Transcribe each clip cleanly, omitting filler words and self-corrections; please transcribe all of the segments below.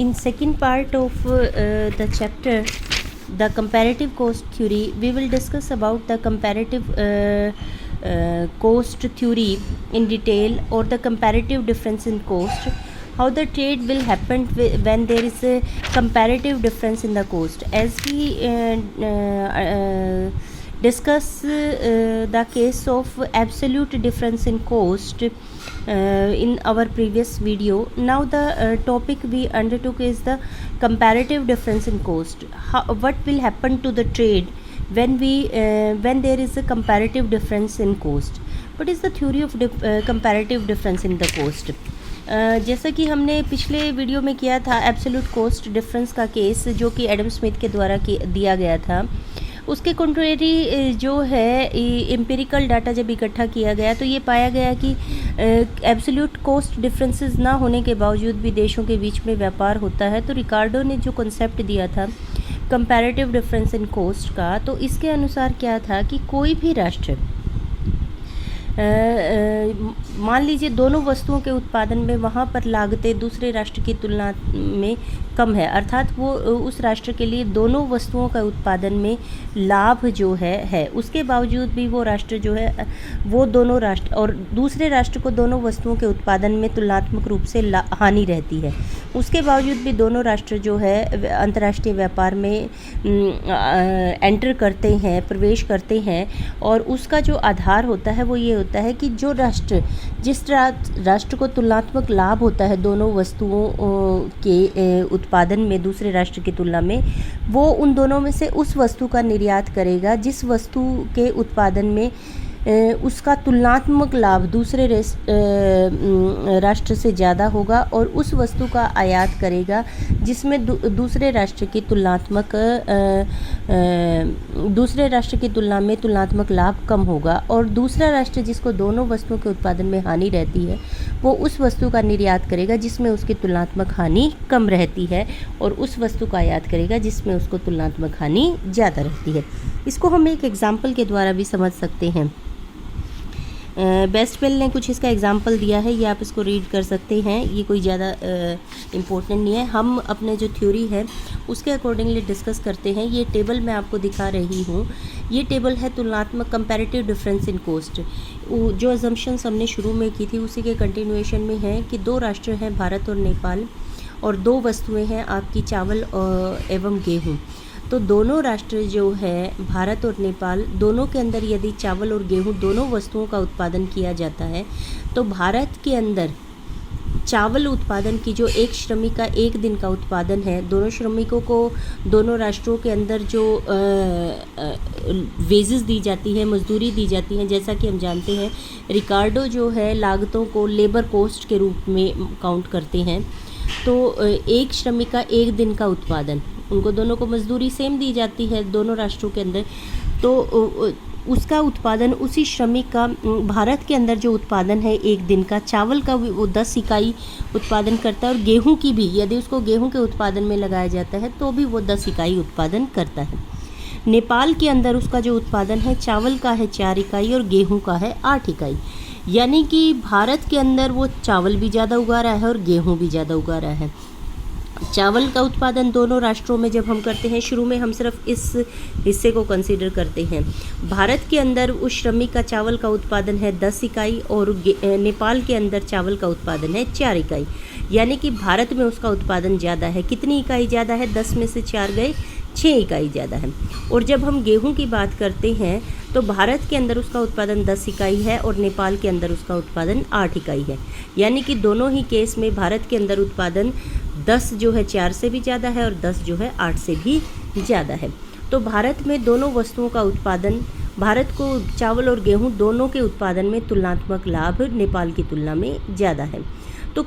In second part of the chapter, the comparative cost theory, we will discuss about the comparative cost theory in detail, or the comparative difference in cost, how the trade will happen when there is a comparative difference in the cost. As we discuss the case of absolute difference in cost in our previous video. Now the topic we undertook is the comparative difference in cost. What will happen to the trade when there is a comparative difference in cost? What is the theory of comparative difference in the cost? जैसा कि हमने पिछले video में किया था absolute coast difference का case, जो कि एडम स्मिथ के द्वारा दिया गया था, उसके कंट्रेरी जो है एम्पिरिकल डाटा जब इकट्ठा किया गया तो ये पाया गया कि एब्सोल्यूट कोस्ट डिफरेंसेस ना होने के बावजूद भी देशों के बीच में व्यापार होता है। तो रिकार्डो ने जो कॉन्सेप्ट दिया था कंपैरेटिव डिफरेंस इन कोस्ट का, तो इसके अनुसार क्या था कि कोई भी राष्ट्र मान लीजिए दोनों वस्तुओं के उत्पादन में वहाँ पर लागतें दूसरे राष्ट्र की तुलना में कम है, अर्थात वो उस राष्ट्र के लिए दोनों वस्तुओं का उत्पादन में लाभ जो है उसके बावजूद भी वो राष्ट्र जो है वो दोनों राष्ट्र और दूसरे राष्ट्र को दोनों वस्तुओं के उत्पादन में तुलनात्मक रूप से हानि रहती है, उसके बावजूद भी दोनों राष्ट्र जो है अंतर्राष्ट्रीय व्यापार में एंटर करते हैं, प्रवेश करते हैं। और उसका जो आधार होता है वो ये होता है कि जो राष्ट्र जिस राष्ट्र को तुलनात्मक लाभ होता है दोनों वस्तुओं के उत्पादन में दूसरे राष्ट्र की तुलना में, वो उन दोनों में से उस वस्तु का निर्यात करेगा जिस वस्तु के उत्पादन में उसका तुलनात्मक लाभ दूसरे राष्ट्र से ज़्यादा होगा, और उस वस्तु का आयात करेगा जिसमें दूसरे राष्ट्र की तुलना में तुलनात्मक लाभ कम होगा। और दूसरा राष्ट्र जिसको दोनों वस्तुओं के उत्पादन में हानि रहती है वो उस वस्तु का निर्यात करेगा जिसमें उसकी तुलनात्मक हानि कम रहती है, और उस वस्तु का आयात करेगा जिसमें उसको तुलनात्मक हानि ज़्यादा रहती है। इसको हम एक एग्जाम्पल के द्वारा भी समझ सकते हैं। बेस्टवेल ने कुछ इसका एग्जाम्पल दिया है, ये आप इसको रीड कर सकते हैं, ये कोई ज़्यादा इम्पोर्टेंट नहीं है। हम अपने जो थ्योरी है उसके अकॉर्डिंगली डिस्कस करते हैं। ये टेबल मैं आपको दिखा रही हूँ, ये टेबल है तुलनात्मक कंपैरेटिव डिफरेंस इन कोस्ट। जो अजम्पशंस हमने शुरू में की थी उसी के कंटिन्यूएशन में है कि दो राष्ट्र हैं भारत और नेपाल, और दो वस्तुएँ हैं आपकी चावल एवं गेहूँ। तो दोनों राष्ट्र जो है भारत और नेपाल, दोनों के अंदर यदि चावल और गेहूं दोनों वस्तुओं का उत्पादन किया जाता है तो भारत के अंदर चावल उत्पादन की जो एक श्रमिक का एक दिन का उत्पादन है, दोनों श्रमिकों को दोनों राष्ट्रों के अंदर जो वेजेस दी जाती है, मजदूरी दी जाती है, जैसा कि हम जानते हैं रिकार्डो जो है लागतों को लेबर कोस्ट के रूप में काउंट करते हैं। तो एक श्रमिक का एक दिन का उत्पादन, उनको दोनों को मजदूरी सेम दी जाती है दोनों राष्ट्रों के अंदर, तो उसका उत्पादन उसी श्रमिक का भारत के अंदर जो उत्पादन है एक दिन का चावल का वो 10 इकाई उत्पादन करता है, और गेहूं की भी यदि उसको गेहूं के उत्पादन में लगाया जाता है तो भी वो 10 इकाई उत्पादन करता है। नेपाल के अंदर उसका जो उत्पादन है चावल का है 4 इकाई और गेहूँ का है 8 इकाई, यानी कि भारत के अंदर वो चावल भी ज़्यादा उगा रहा है और गेहूँ भी ज़्यादा उगा रहा है। चावल का उत्पादन दोनों राष्ट्रों में जब हम करते हैं, शुरू में हम सिर्फ इस हिस्से को कंसीडर करते हैं, भारत के अंदर उस श्रमिक का चावल का उत्पादन है 10 इकाई और नेपाल के अंदर चावल का उत्पादन है 4 इकाई, यानी कि भारत में उसका उत्पादन ज़्यादा है। कितनी इकाई ज़्यादा है? 10 में से 4 गए, 6 इकाई ज़्यादा है। और जब हम गेहूं की बात करते हैं तो भारत के अंदर उसका उत्पादन 10 इकाई है और नेपाल के अंदर उसका उत्पादन 8 इकाई है, यानी कि दोनों ही केस में भारत के अंदर उत्पादन 10 जो है 4 से भी ज़्यादा है और 10 जो है 8 से भी ज़्यादा है। तो भारत में दोनों वस्तुओं का उत्पादन, भारत को चावल और गेहूं दोनों के उत्पादन में तुलनात्मक लाभ नेपाल की तुलना में ज़्यादा है। तो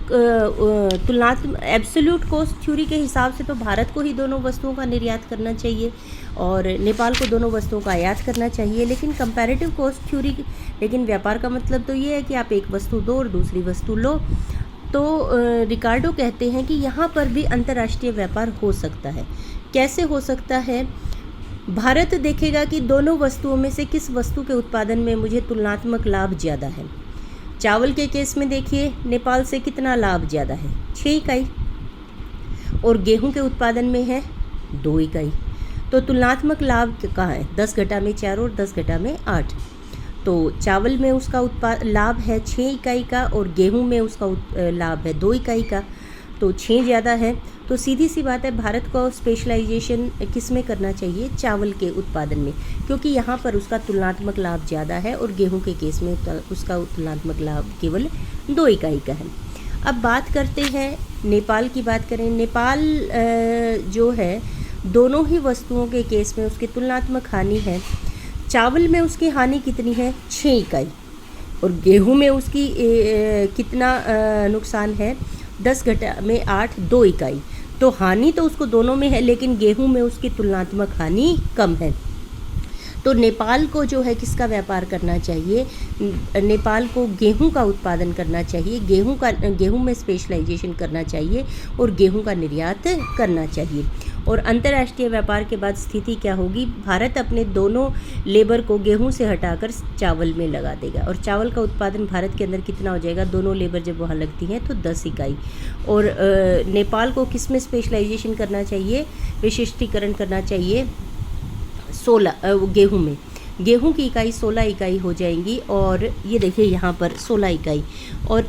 तुलनात्मक एब्सोल्यूट कोस्ट थ्योरी के हिसाब से तो भारत को ही दोनों वस्तुओं का निर्यात करना चाहिए और नेपाल को दोनों वस्तुओं का आयात करना चाहिए। लेकिन कंपैरेटिव कोस्ट थ्योरी, लेकिन व्यापार का मतलब तो ये है कि आप एक वस्तु दो और दूसरी वस्तु लो। तो रिकार्डो कहते हैं कि यहाँ पर भी अंतर्राष्ट्रीय व्यापार हो सकता है। कैसे हो सकता है? भारत देखेगा कि दोनों वस्तुओं में से किस वस्तु के उत्पादन में मुझे तुलनात्मक लाभ ज़्यादा है। चावल के केस में देखिए नेपाल से कितना लाभ ज़्यादा है, 6 इकाई, और गेहूं के उत्पादन में है 2 इकाई। तो तुलनात्मक लाभ कहाँ है? 10 घटा में 4 और 10 घटा में 8। तो चावल में उसका लाभ है 6 इकाई का और गेहूं में उसका लाभ है 2 इकाई का, तो 6 ज़्यादा है। तो सीधी सी बात है, भारत को स्पेशलाइजेशन किस में करना चाहिए? चावल के उत्पादन में, क्योंकि यहाँ पर उसका तुलनात्मक लाभ ज़्यादा है और गेहूं के केस में उसका तुलनात्मक लाभ केवल 2 इकाई का है। अब बात करते हैं नेपाल की। बात करें नेपाल जो है, दोनों ही वस्तुओं के केस में उसकी तुलनात्मक हानि है। चावल में उसकी हानि कितनी है? 6 इकाई, और गेहूं में उसकी कितना नुकसान है? 10 घटा में 8, 2 इकाई। तो हानि तो उसको दोनों में है, लेकिन गेहूं में उसकी तुलनात्मक हानि कम है। तो नेपाल को जो है किसका व्यापार करना चाहिए? नेपाल को गेहूं का उत्पादन करना चाहिए, गेहूं में स्पेशलाइजेशन करना चाहिए और गेहूं का निर्यात करना चाहिए। और अंतर्राष्ट्रीय व्यापार के बाद स्थिति क्या होगी? भारत अपने दोनों लेबर को गेहूं से हटाकर चावल में लगा देगा, और चावल का उत्पादन भारत के अंदर कितना हो जाएगा? दोनों लेबर जब वहाँ लगती हैं तो 10 इकाई। और नेपाल को किस में स्पेशलाइजेशन करना चाहिए? विशिष्टीकरण करना चाहिए 16 गेहूं में। गेहूं की इकाई 16 इकाई हो जाएंगी, और ये देखिए यहाँ पर 16 इकाई। और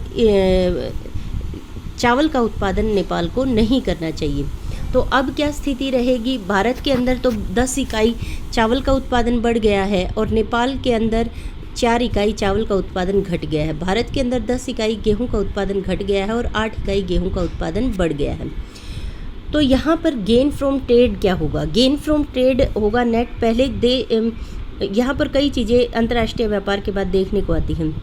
चावल का उत्पादन नेपाल को नहीं करना चाहिए। तो अब क्या स्थिति रहेगी? भारत के अंदर तो 10 इकाई चावल का उत्पादन बढ़ गया है, और नेपाल के अंदर 4 इकाई चावल का उत्पादन घट गया है। भारत के अंदर 10 इकाई गेहूं का उत्पादन घट गया है और 8 इकाई गेहूं का उत्पादन बढ़ गया है। तो यहाँ पर गेन फ्रॉम ट्रेड क्या होगा? गेन फ्रॉम ट्रेड होगा नेट। पहले यहाँ पर कई चीज़ें अंतर्राष्ट्रीय व्यापार के बाद देखने को आती हैं।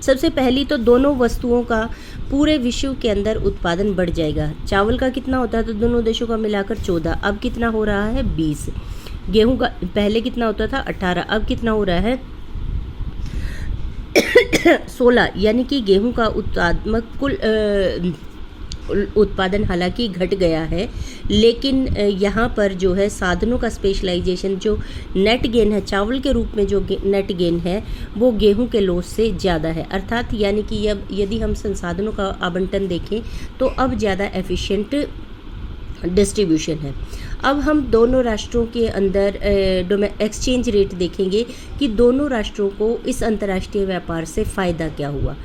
सबसे पहली तो दोनों वस्तुओं का पूरे विश्व के अंदर उत्पादन बढ़ जाएगा। चावल का कितना होता है? तो दोनों देशों का मिलाकर 14, अब कितना हो रहा है? 20। गेहूं का पहले कितना होता था? 18, अब कितना हो रहा है? 16। यानी कि गेहूं का उत्पादन हालांकि घट गया है, लेकिन यहाँ पर जो है साधनों का स्पेशलाइजेशन, जो नेट गेन है चावल के रूप में, जो नेट गेन है वो गेहूं के लॉस से ज़्यादा है। अर्थात यानी कि अब यदि हम संसाधनों का आवंटन देखें तो अब ज़्यादा एफिशिएंट डिस्ट्रीब्यूशन है। अब हम दोनों राष्ट्रों के अंदर एक्सचेंज रेट देखेंगे कि दोनों राष्ट्रों को इस अंतर्राष्ट्रीय व्यापार से फ़ायदा क्या हुआ।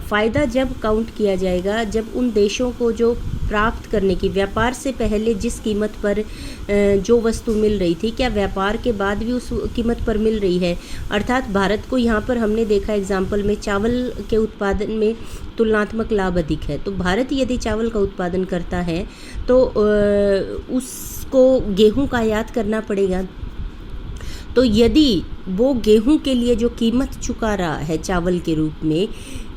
फ़ायदा जब काउंट किया जाएगा जब उन देशों को जो प्राप्त करने की, व्यापार से पहले जिस कीमत पर जो वस्तु मिल रही थी, क्या व्यापार के बाद भी उस कीमत पर मिल रही है। अर्थात भारत को यहाँ पर हमने देखा एग्जाम्पल में चावल के उत्पादन में तुलनात्मक लाभ अधिक है। तो भारत यदि चावल का उत्पादन करता है तो उसको गेहूं का आयात करना पड़ेगा। तो यदि वो गेहूं के लिए जो कीमत चुका रहा है चावल के रूप में,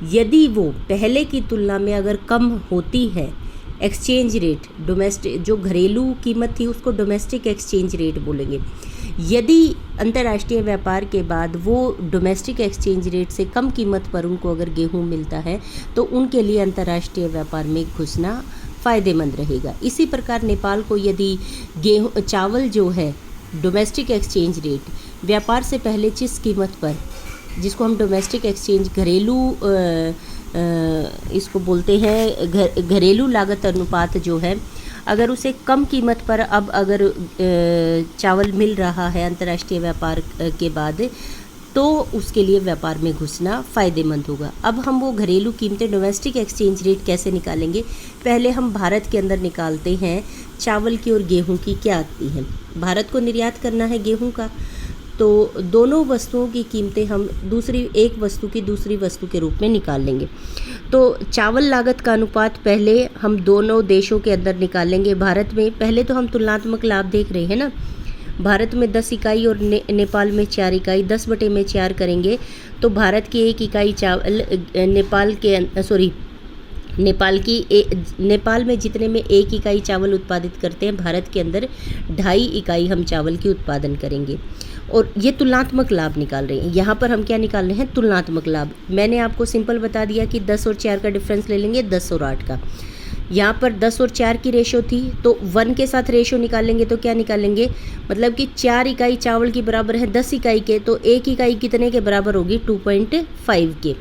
यदि वो पहले की तुलना में अगर कम होती है, एक्सचेंज रेट डोमेस्टिक जो घरेलू कीमत थी उसको डोमेस्टिक एक्सचेंज रेट बोलेंगे। यदि अंतर्राष्ट्रीय व्यापार के बाद वो डोमेस्टिक एक्सचेंज रेट से कम कीमत पर उनको अगर गेहूं मिलता है तो उनके लिए अंतर्राष्ट्रीय व्यापार में घुसना फ़ायदेमंद रहेगा। इसी प्रकार नेपाल को यदि चावल जो है डोमेस्टिक एक्सचेंज रेट व्यापार से पहले जिस कीमत पर, जिसको हम डोमेस्टिक एक्सचेंज घरेलू इसको बोलते हैं घरेलू लागत अनुपात जो है, अगर उसे कम कीमत पर अब अगर चावल मिल रहा है अंतर्राष्ट्रीय व्यापार के बाद, तो उसके लिए व्यापार में घुसना फ़ायदेमंद होगा। अब हम वो घरेलू कीमतें डोमेस्टिक एक्सचेंज रेट कैसे निकालेंगे? पहले हम भारत के अंदर निकालते हैं चावल की और गेहूं की क्या आती है। भारत को निर्यात करना है गेहूं का, तो दोनों वस्तुओं की कीमतें हम एक वस्तु की दूसरी वस्तु के रूप में निकाल लेंगे। तो चावल लागत का अनुपात पहले हम दोनों देशों के अंदर निकालेंगे। भारत में पहले तो हम तुलनात्मक लाभ देख रहे हैं ना, भारत में 10 इकाई और नेपाल में 4 इकाई, 10/4 करेंगे तो भारत की 1 इकाई चावल नेपाल में जितने में 1 इकाई चावल उत्पादित करते हैं, भारत के अंदर 2.5 इकाई हम चावल की उत्पादन करेंगे। और ये तुलनात्मक लाभ निकाल रहे हैं। यहाँ पर हम क्या निकाल रहे हैं? तुलनात्मक लाभ। मैंने आपको सिंपल बता दिया कि 10 और 4 का डिफरेंस ले लेंगे, 10 और 8 का। यहाँ पर 10 और 4 की रेशो थी, तो 1 के साथ रेशो निकालेंगे तो क्या निकालेंगे? मतलब कि 4 इकाई चावल की बराबर है 10 इकाई के, तो 1 इकाई कितने के बराबर होगी? 2.5 के।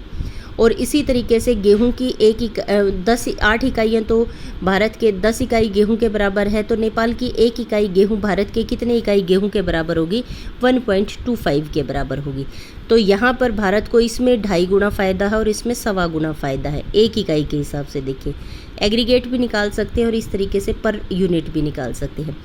और इसी तरीके से गेहूं की 8 इकाइयाँ तो भारत के 10 इकाई गेहूं के बराबर है, तो नेपाल की 1 इकाई गेहूं भारत के कितने इकाई गेहूं के बराबर होगी? 1.25 के बराबर होगी। तो यहाँ पर भारत को इसमें 2.5 गुना फ़ायदा है और इसमें 1.25 गुना फ़ायदा है, 1 इकाई के हिसाब से। देखिए एग्रीगेट भी निकाल सकते हैं और इस तरीके से पर यूनिट भी निकाल सकते हैं।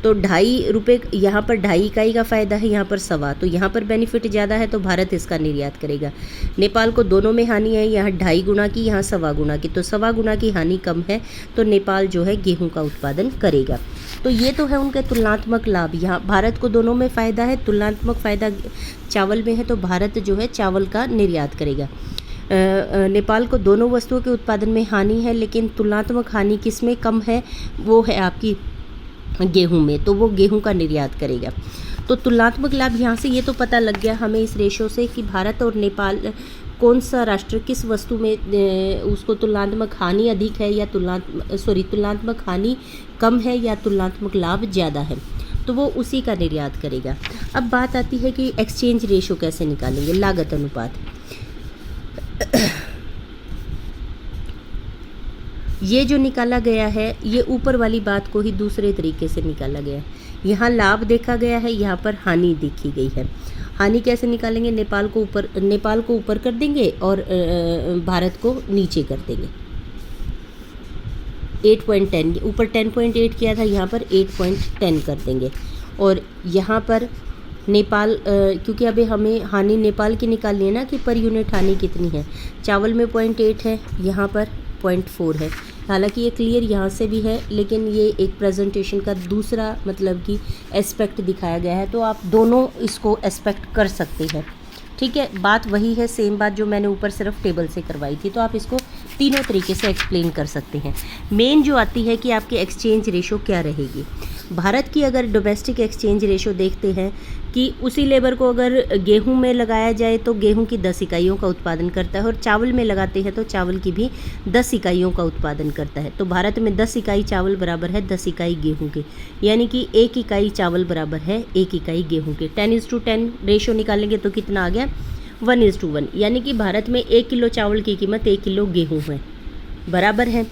तो 2.5 रुपये यहाँ पर 2.5 इकाई का फ़ायदा है, यहाँ पर 1.25, तो यहाँ पर बेनिफिट ज़्यादा है तो भारत इसका निर्यात करेगा। नेपाल को दोनों में हानि है, यहाँ 2.5 गुना की, यहाँ 1.25 गुना की, तो 1.25 गुना की हानि कम है, तो नेपाल जो है गेहूं का उत्पादन करेगा। तो ये तो है उनके तुलनात्मक लाभ। यहाँ भारत को दोनों में फ़ायदा है, तुलनात्मक फ़ायदा चावल में है, तो भारत जो है चावल का निर्यात करेगा। नेपाल को दोनों वस्तुओं के उत्पादन में हानि है, लेकिन तुलनात्मक हानि किस में कम है? वो है आपकी गेहूं में, तो वो गेहूं का निर्यात करेगा। तो तुलनात्मक लाभ यहाँ से ये तो पता लग गया हमें इस रेशो से कि भारत और नेपाल कौन सा राष्ट्र किस वस्तु में उसको तुलनात्मक हानि अधिक है या तुलनात्मक हानि कम है या तुलनात्मक लाभ ज़्यादा है, तो वो उसी का निर्यात करेगा। अब बात आती है कि एक्सचेंज रेशो कैसे निकालेंगे, लागत अनुपात। ये जो निकाला गया है ये ऊपर वाली बात को ही दूसरे तरीके से निकाला गया है। यहाँ लाभ देखा गया है, यहाँ पर हानि देखी गई है। हानि कैसे निकालेंगे? नेपाल को ऊपर कर देंगे और भारत को नीचे कर देंगे। 8.10 ऊपर 10.8 किया था, यहाँ पर 8.10 कर देंगे। और यहाँ पर नेपाल क्योंकि अभी हमें हानि नेपाल की निकालनी है ना कि पर यूनिट हानि कितनी है। चावल में 0.8 है, यहाँ पर 0.4 है। हालांकि ये क्लियर यहाँ से भी है, लेकिन ये एक प्रेजेंटेशन का दूसरा मतलब कि एस्पेक्ट दिखाया गया है, तो आप दोनों इसको एस्पेक्ट कर सकते हैं। ठीक है, बात वही है, सेम बात जो मैंने ऊपर सिर्फ टेबल से करवाई थी, तो आप इसको तीनों तरीके से एक्सप्लेन कर सकते हैं। मेन जो आती है कि आपकी एक्सचेंज रेशो क्या रहेगी। भारत की अगर डोमेस्टिक एक्सचेंज रेशो देखते हैं कि उसी लेबर को अगर गेहूं में लगाया जाए तो गेहूं की 10 इकाइयों का उत्पादन करता है, और चावल में लगाते हैं तो चावल की भी 10 इकाइयों का उत्पादन करता है। तो भारत में 10 इकाई चावल बराबर है 10 इकाई गेहूं के, यानी कि 1 इकाई चावल बराबर है 1 इकाई गेहूं के। 10:10 रेशो निकालेंगे तो कितना आ गया? 1:1, यानी कि भारत में 1 किलो चावल की कीमत 1 किलो गेहूँ है, बराबर है।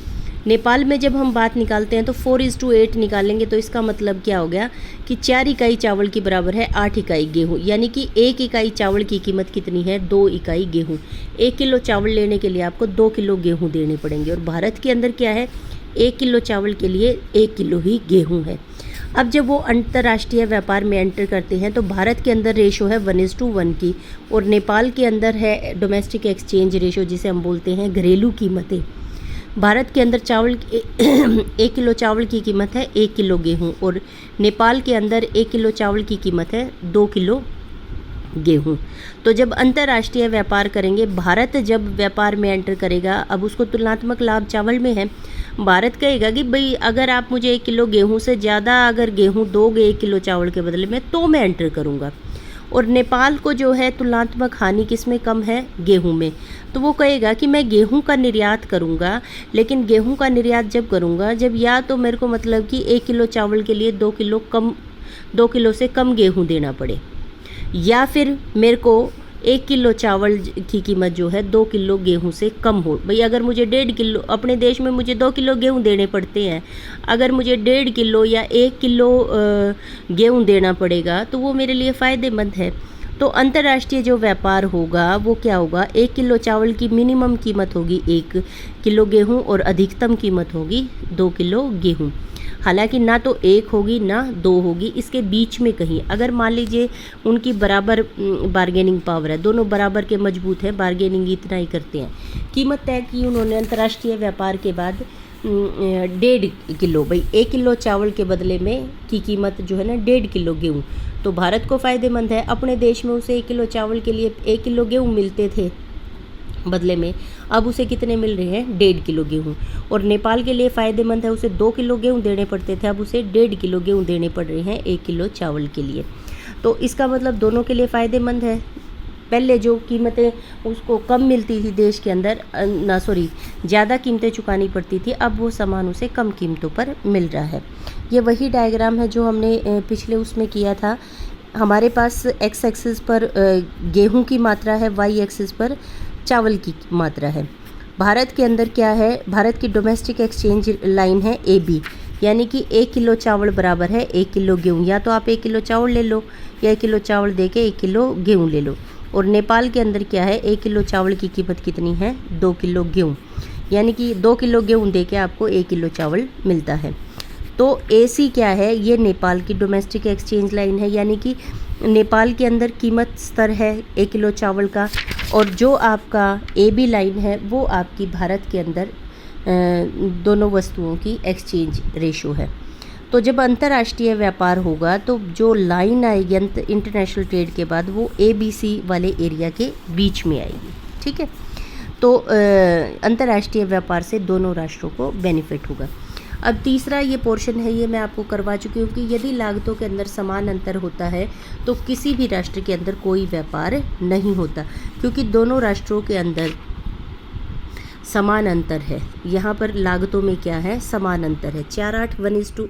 नेपाल में जब हम बात निकालते हैं तो 4:8 निकालेंगे, तो इसका मतलब क्या हो गया कि 4 इकाई चावल की बराबर है 8 इकाई गेहूँ, यानी कि 1 इकाई चावल की कीमत कितनी है? 2 इकाई गेहूँ। 1 किलो चावल लेने के लिए आपको 2 किलो गेहूँ देने पड़ेंगे, और भारत के अंदर क्या है? 1 किलो चावल के लिए 1 किलो ही गेहूँ है। अब जब वो अंतर्राष्ट्रीय व्यापार में एंटर करते हैं तो भारत के अंदर रेशो है 1:1 की, और नेपाल के अंदर है डोमेस्टिक एक्सचेंज रेशो, जिसे हम बोलते हैं घरेलू कीमतें। भारत के अंदर 1 किलो चावल की कीमत है 1 किलो गेहूँ, और नेपाल के अंदर 1 किलो चावल की कीमत है 2 किलो गेहूँ। तो जब अंतर्राष्ट्रीय व्यापार करेंगे, भारत जब व्यापार में एंटर करेगा, अब उसको तुलनात्मक लाभ चावल में है। भारत कहेगा कि भाई अगर आप मुझे 1 किलो गेहूँ से ज़्यादा अगर गेहूँ दोगे 1 किलो चावल के बदले में, तो मैं एंटर करूँगा। और नेपाल को जो है तुलनात्मक हानि किस में कम है? गेहूं में। तो वो कहेगा कि मैं गेहूं का निर्यात करूंगा, लेकिन गेहूं का निर्यात जब करूंगा जब या तो मेरे को मतलब कि 1 किलो चावल के लिए 2 किलो से कम गेहूं देना पड़े, या फिर मेरे को 1 किलो चावल की कीमत जो है 2 किलो गेहूं से कम हो। भाई अगर मुझे 1.5 किलो, अपने देश में मुझे 2 किलो गेहूं देने पड़ते हैं, अगर मुझे 1.5 किलो या 1 किलो गेहूं देना पड़ेगा तो वो मेरे लिए फ़ायदेमंद है। तो अंतर्राष्ट्रीय जो व्यापार होगा वो क्या होगा? 1 किलो चावल की मिनिमम कीमत होगी 1 किलो गेहूँ, और अधिकतम कीमत होगी 2 किलो गेहूँ। हालांकि ना तो 1 होगी ना 2 होगी, इसके बीच में कहीं। अगर मान लीजिए उनकी बराबर बार्गेनिंग पावर है, दोनों बराबर के मजबूत है, बार्गेनिंग इतना ही करते हैं। कीमत तय की उन्होंने अंतर्राष्ट्रीय व्यापार के बाद 1.5 किलो, भाई 1 किलो चावल के बदले में की कीमत जो है ना 1.5 किलो गेहूँ, तो भारत को फ़ायदेमंद है। अपने देश में उसे 1 किलो चावल के लिए 1 किलो गेहूँ मिलते थे बदले में, अब उसे कितने मिल रहे हैं? 1.5 किलो गेहूँ। और नेपाल के लिए फ़ायदेमंद है, उसे 2 किलो गेहूँ देने पड़ते थे, अब उसे 1.5 किलो गेहूँ देने पड़ रहे हैं 1 किलो चावल के लिए। तो इसका मतलब दोनों के लिए फ़ायदेमंद है। पहले जो कीमतें उसको कम मिलती थी देश के अंदर, ज़्यादा कीमतें चुकानी पड़ती थी, अब वो सामान उसे कम कीमतों पर मिल रहा है। ये वही डायग्राम है जो हमने पिछले उसमें किया था। हमारे पास एक्स एक्सिस पर गेहूं की मात्रा है, वाई एक्सिस पर चावल की मात्रा है। भारत के अंदर क्या है, भारत की डोमेस्टिक एक्सचेंज लाइन है AB, यानी कि 1 किलो चावल बराबर है 1 किलो गेहूँ। या तो आप 1 किलो चावल ले लो या 1 किलो चावल दे के 1 किलो गेहूँ ले लो। और नेपाल के अंदर क्या है, 1 किलो चावल की कीमत कितनी है, 2 किलो गेहूँ, यानी कि 2 किलो गेहूँ दे के आपको 1 किलो चावल मिलता है। तो AC क्या है, ये नेपाल की डोमेस्टिक एक्सचेंज लाइन है, यानी कि नेपाल के अंदर कीमत स्तर है 1 किलो चावल का। और जो आपका AB लाइन है वो आपकी भारत के अंदर दोनों वस्तुओं की एक्सचेंज रेशो है। तो जब अंतर्राष्ट्रीय व्यापार होगा तो जो लाइन आएगी इंटरनेशनल ट्रेड के बाद, वो ABC वाले एरिया के बीच में आएगी। ठीक है, तो अंतर्राष्ट्रीय व्यापार से दोनों राष्ट्रों को बेनिफिट होगा। अब तीसरा ये पोर्शन है, ये मैं आपको करवा चुकी हूँ कि यदि लागतों के अंदर समान अंतर होता है तो किसी भी राष्ट्र के अंदर कोई व्यापार नहीं होता, क्योंकि दोनों राष्ट्रों के अंदर समान अंतर है। यहाँ पर लागतों में क्या है, समान अंतर है। 4-8 1:2